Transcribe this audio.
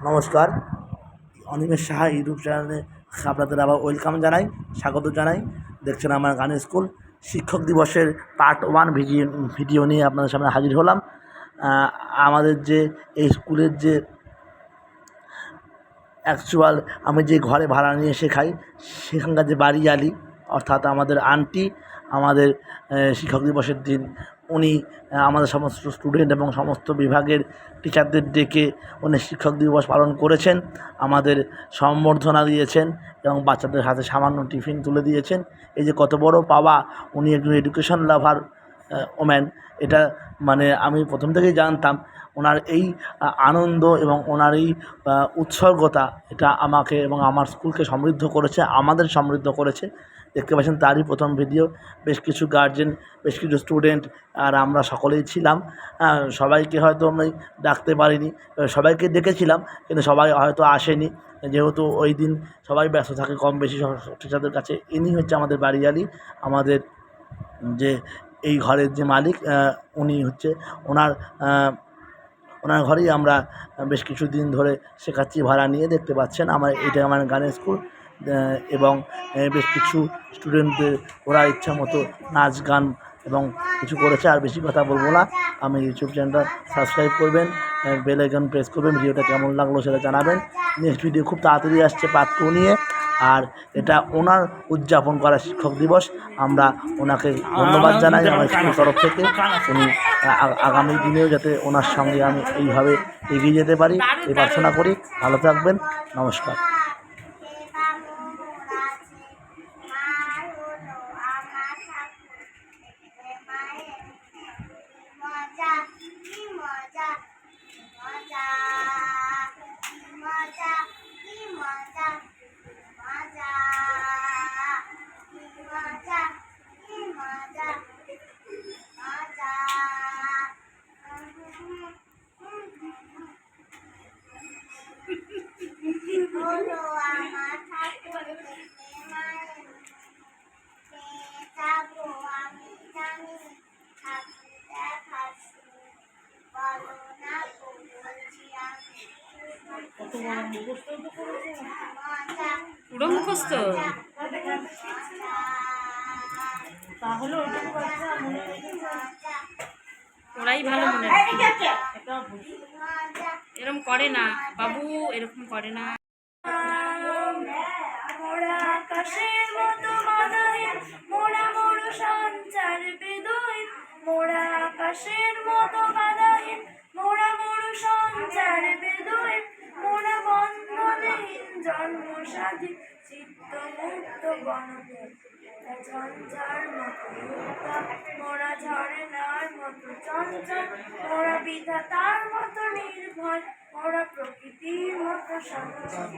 নমস্কার, অনিমেষ সাহা ইউটিউব চ্যানেলে আপনাদের আবার ওয়েলকাম জানাই, স্বাগত জানাই। দেখছেন আমার গানের স্কুল। শিক্ষক দিবসের পার্ট 1 ভিডিও নিয়ে আপনাদের সামনে হাজির হলাম। আমাদের যে এই স্কুলের যে অ্যাকচুয়াল আমি যে ঘরে ভাড়া নিয়ে শেখাই, সেখানকার যে বাড়িয়ালি অর্থাৎ আমাদের আন্টি, আমাদের শিক্ষক দিবসের দিন উনি আমাদের সমস্ত স্টুডেন্ট এবং সমস্ত বিভাগের টিচারদের ডেকে উনি শিক্ষক দিবস পালন করেছেন, আমাদের সম্বর্ধনা দিয়েছেন এবং বাচ্চাদের হাতে সামান্য টিফিন তুলে দিয়েছেন। এই যে কত বড় পাওয়া, উনি একজন এডুকেশন লাভার ওম্যান। এটা মানে আমি প্রথম থেকেই জানতাম। ওনার এই আনন্দ এবং ওনার এই উৎসর্গতা, এটা আমাকে এবং আমার স্কুলকে সমৃদ্ধ করেছে, আমাদের সমৃদ্ধ করেছে। দেখতে পাচ্ছেন তারই প্রথম ভিডিও। বেশ কিছু গার্জেন, বেশ কিছু স্টুডেন্ট আর আমরা সকলেই ছিলাম। সবাইকে হয়তো আমি ডাকতে পারিনি, সবাইকে ডেকেছিলাম কিন্তু সবাই হয়তো আসেনি, যেহেতু ওই দিন সবাই ব্যস্ত থাকে কম বেশি টিচারদের কাছে। ইনি হচ্ছে আমাদের বাড়িয়ালি, আমাদের যে এই ঘরের যে মালিক, উনি হচ্ছে ওনার ঘরেই আমরা বেশ কিছুদিন ধরে শেখাচ্ছি ভাড়া নিয়ে। দেখতে পাচ্ছেন এটা আমার গানের স্কুল এবং বেশ কিছু স্টুডেন্টদের ওরা ইচ্ছা মতো নাচ গান এবং কিছু করেছে। আর বেশি কথা বলবো না, আমি ইউটিউব চ্যানেলটা সাবস্ক্রাইব করবেন, বেল আইকন প্রেস করবেন, ভিডিওটা কেমন লাগলো সেটা জানাবেন। নেক্সট ভিডিও খুব তাড়াতাড়ি আসছে পার্ট 2 নিয়ে। আর এটা ওনার উদযাপন করা শিক্ষক দিবস, আমরা ওনাকে ধন্যবাদ জানাই আমার স্কুলের তরফ থেকে। উনি আগামী দিনেও যাতে ওনার সঙ্গে আমি এইভাবে এগিয়ে যেতে পারি এই প্রার্থনা করি। ভালো থাকবেন, নমস্কার। পুরো মুখস্থ তাহলে ওরাই ভালো মনে রাখে। এরকম করে না বাবু, এরকম করে না। মোরা আকাশের মতো বাধাহীন, মোরা মোর সঞ্চার বেদহীন, মোরা আকাশের মতো বাধাহীন, মোরা মোর সঞ্চার বেদহীন, মোরা বন্ধনহীন জন্ম স্বাধীন, চিত্ত মুক্ত বনতে ঝঞ্ঝার মতো উত্তাপ, মোরা ঝরনার মতো চঞ্চল, মোরা বিধাতার মতো নির্ভয়, মোরা প্রকৃতির মতো সঞ্চল।